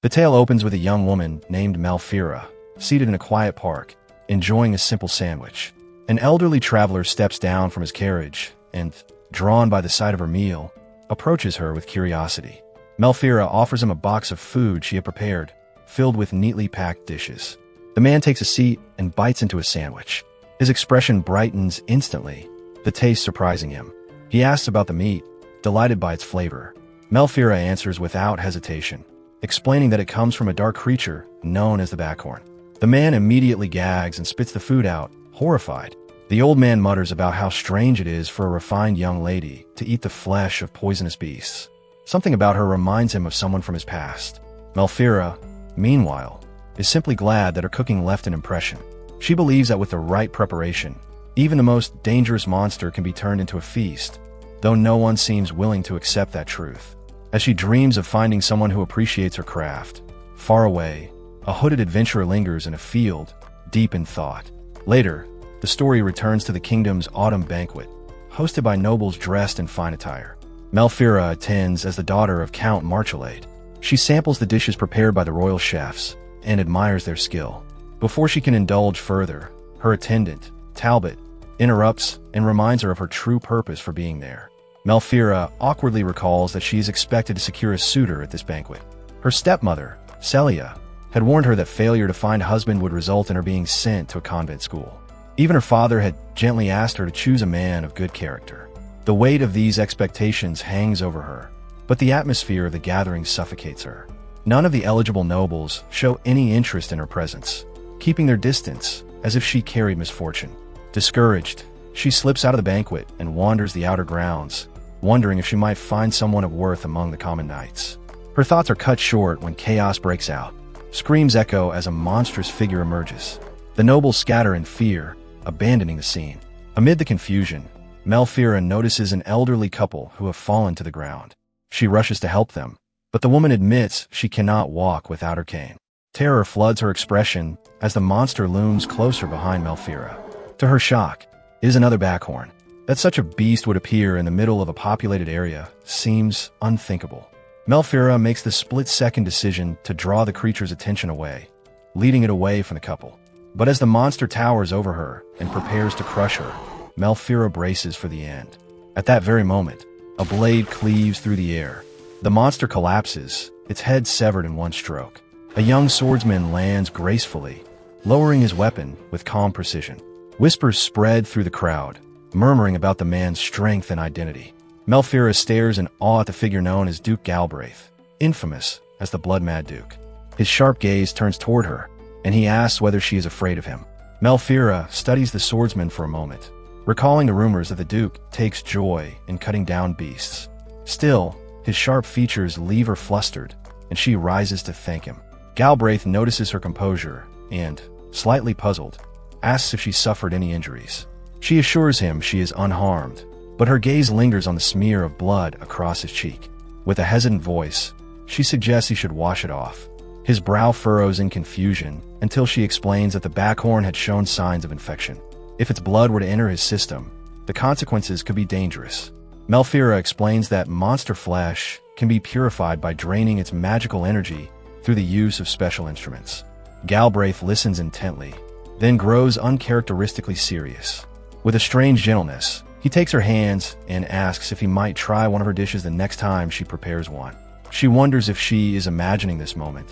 The tale opens with a young woman named Malfira, seated in a quiet park, enjoying a simple sandwich. An elderly traveler steps down from his carriage and, drawn by the sight of her meal, approaches her with curiosity. Malfira offers him a box of food she had prepared, filled with neatly packed dishes. The man takes a seat and bites into a sandwich. His expression brightens instantly, the taste surprising him. He asks about the meat, delighted by its flavor. Malfira answers without hesitation, explaining that it comes from a dark creature known as the Backhorn. The man immediately gags and spits the food out, horrified. The old man mutters about how strange it is for a refined young lady to eat the flesh of poisonous beasts. Something about her reminds him of someone from his past. Malfira, meanwhile, is simply glad that her cooking left an impression. She believes that with the right preparation, even the most dangerous monster can be turned into a feast, though no one seems willing to accept that truth. As she dreams of finding someone who appreciates her craft, far away, a hooded adventurer lingers in a field, deep in thought. Later, the story returns to the kingdom's autumn banquet, hosted by nobles dressed in fine attire. Malfira attends as the daughter of Count Marchelade. She samples the dishes prepared by the royal chefs and admires their skill. Before she can indulge further, her attendant, Talbot, interrupts and reminds her of her true purpose for being there. Malfira awkwardly recalls that she is expected to secure a suitor at this banquet. Her stepmother, Celia, had warned her that failure to find a husband would result in her being sent to a convent school. Even her father had gently asked her to choose a man of good character. The weight of these expectations hangs over her, but the atmosphere of the gathering suffocates her. None of the eligible nobles show any interest in her presence, keeping their distance as if she carried misfortune. Discouraged, she slips out of the banquet and wanders the outer grounds, wondering if she might find someone of worth among the common knights. Her thoughts are cut short when chaos breaks out. Screams echo as a monstrous figure emerges. The nobles scatter in fear, abandoning the scene. Amid the confusion, Malfira notices an elderly couple who have fallen to the ground. She rushes to help them, but the woman admits she cannot walk without her cane. Terror floods her expression as the monster looms closer behind Malfira. To her shock, it is another Backhorn. That such a beast would appear in the middle of a populated area seems unthinkable. Malfira makes the split-second decision to draw the creature's attention away, leading it away from the couple. But as the monster towers over her and prepares to crush her, Malfira braces for the end. At that very moment, a blade cleaves through the air. The monster collapses, its head severed in one stroke. A young swordsman lands gracefully, lowering his weapon with calm precision. Whispers spread through the crowd, murmuring about the man's strength and identity. Malfira stares in awe at the figure known as Duke Galbraith, infamous as the Blood-Mad Duke. His sharp gaze turns toward her, and he asks whether she is afraid of him. Malfira studies the swordsman for a moment, recalling the rumors that the Duke takes joy in cutting down beasts. Still, his sharp features leave her flustered, and she rises to thank him. Galbraith notices her composure and, slightly puzzled, asks if she suffered any injuries. She assures him she is unharmed, but her gaze lingers on the smear of blood across his cheek. With a hesitant voice, she suggests he should wash it off. His brow furrows in confusion until she explains that the Backhorn had shown signs of infection. If its blood were to enter his system, the consequences could be dangerous. Malfira explains that monster flesh can be purified by draining its magical energy through the use of special instruments. Galbraith listens intently, then grows uncharacteristically serious. With a strange gentleness, he takes her hands and asks if he might try one of her dishes the next time she prepares one. She wonders if she is imagining this moment,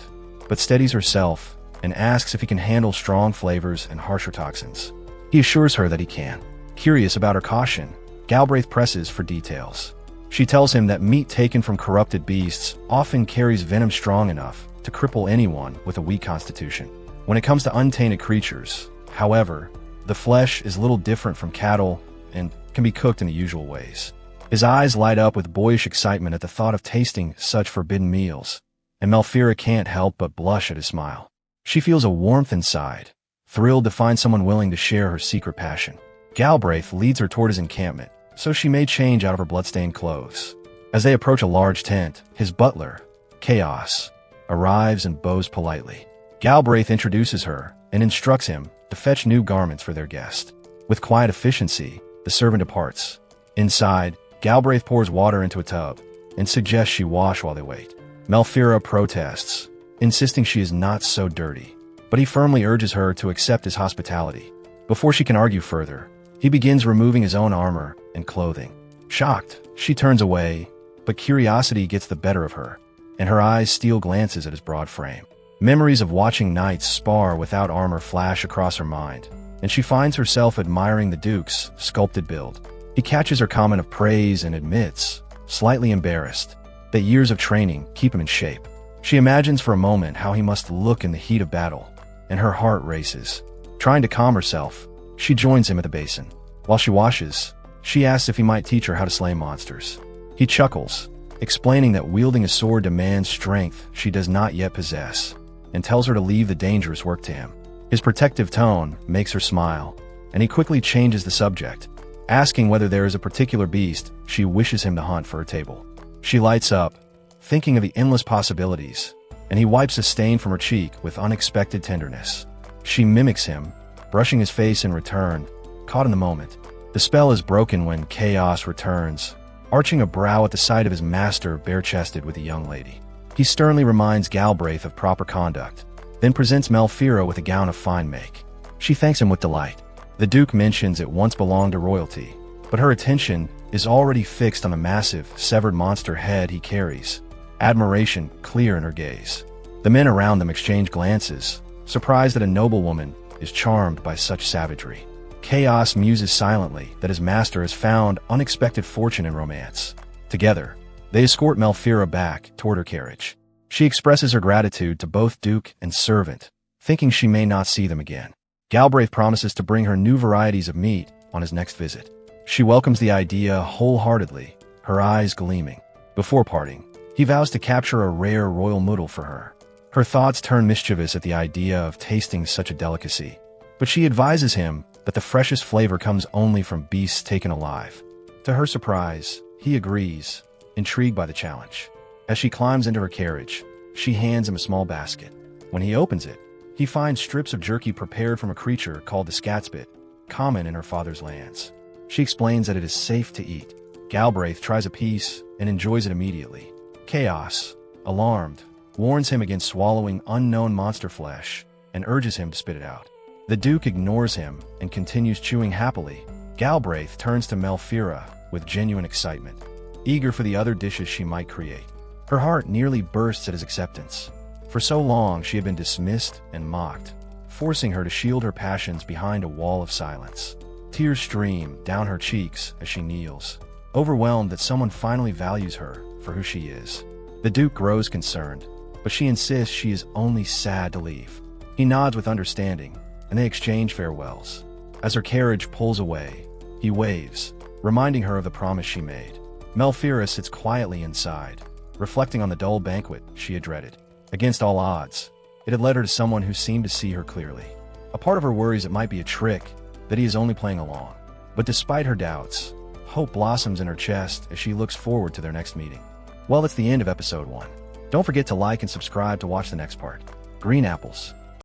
but steadies herself and asks if he can handle strong flavors and harsher toxins. He assures her that he can. Curious about her caution, Galbraith presses for details. She tells him that meat taken from corrupted beasts often carries venom strong enough to cripple anyone with a weak constitution. When it comes to untainted creatures, however, the flesh is little different from cattle and can be cooked in the usual ways. His eyes light up with boyish excitement at the thought of tasting such forbidden meals, and Malfira can't help but blush at his smile. She feels a warmth inside, thrilled to find someone willing to share her secret passion. Galbraith leads her toward his encampment, so she may change out of her bloodstained clothes. As they approach a large tent, his butler, Chaos, arrives and bows politely. Galbraith introduces her and instructs him to fetch new garments for their guest. With quiet efficiency, the servant departs. Inside, Galbraith pours water into a tub and suggests she wash while they wait. Malfira protests, insisting she is not so dirty. But he firmly urges her to accept his hospitality. Before she can argue further, he begins removing his own armor and clothing. Shocked, she turns away, but curiosity gets the better of her, and her eyes steal glances at his broad frame. Memories of watching knights spar without armor flash across her mind, and she finds herself admiring the Duke's sculpted build. He catches her comment of praise and admits, slightly embarrassed, that years of training keep him in shape. She imagines for a moment how he must look in the heat of battle, and her heart races. Trying to calm herself, she joins him at the basin. While she washes, she asks if he might teach her how to slay monsters. He chuckles, explaining that wielding a sword demands strength she does not yet possess, and tells her to leave the dangerous work to him. His protective tone makes her smile, and he quickly changes the subject, asking whether there is a particular beast she wishes him to hunt for her table. She lights up, thinking of the endless possibilities, and he wipes a stain from her cheek with unexpected tenderness. She mimics him, brushing his face in return, caught in the moment. The spell is broken when Chaos returns, arching a brow at the sight of his master bare-chested with a young lady. He sternly reminds Galbraith of proper conduct, then presents Malfira with a gown of fine make. She thanks him with delight. The Duke mentions it once belonged to royalty, but her attention is already fixed on the massive, severed monster head he carries, admiration clear in her gaze. The men around them exchange glances, surprised that a noblewoman is charmed by such savagery. Chaos muses silently that his master has found unexpected fortune in romance. Together, they escort Malfira back toward her carriage. She expresses her gratitude to both Duke and servant, thinking she may not see them again. Galbraith promises to bring her new varieties of meat on his next visit. She welcomes the idea wholeheartedly, her eyes gleaming. Before parting, he vows to capture a rare royal noodle for her. Her thoughts turn mischievous at the idea of tasting such a delicacy, but she advises him that the freshest flavor comes only from beasts taken alive. To her surprise, he agrees, intrigued by the challenge. As she climbs into her carriage, she hands him a small basket. When he opens it, he finds strips of jerky prepared from a creature called the scatspit, common in her father's lands. She explains that it is safe to eat. Galbraith tries a piece and enjoys it immediately. Chaos, alarmed, warns him against swallowing unknown monster flesh and urges him to spit it out. The Duke ignores him and continues chewing happily. Galbraith turns to Malfira with genuine excitement, eager for the other dishes she might create. Her heart nearly bursts at his acceptance. For so long she had been dismissed and mocked, forcing her to shield her passions behind a wall of silence. Tears stream down her cheeks as she kneels, overwhelmed that someone finally values her for who she is. The Duke grows concerned, but she insists she is only sad to leave. He nods with understanding, and they exchange farewells. As her carriage pulls away, he waves, reminding her of the promise she made. Malfira sits quietly inside, reflecting on the dull banquet she had dreaded. Against all odds, it had led her to someone who seemed to see her clearly. A part of her worries it might be a trick, that he is only playing along. But despite her doubts, hope blossoms in her chest as she looks forward to their next meeting. Well, that's the end of episode 1. Don't forget to like and subscribe to watch the next part. Green apples.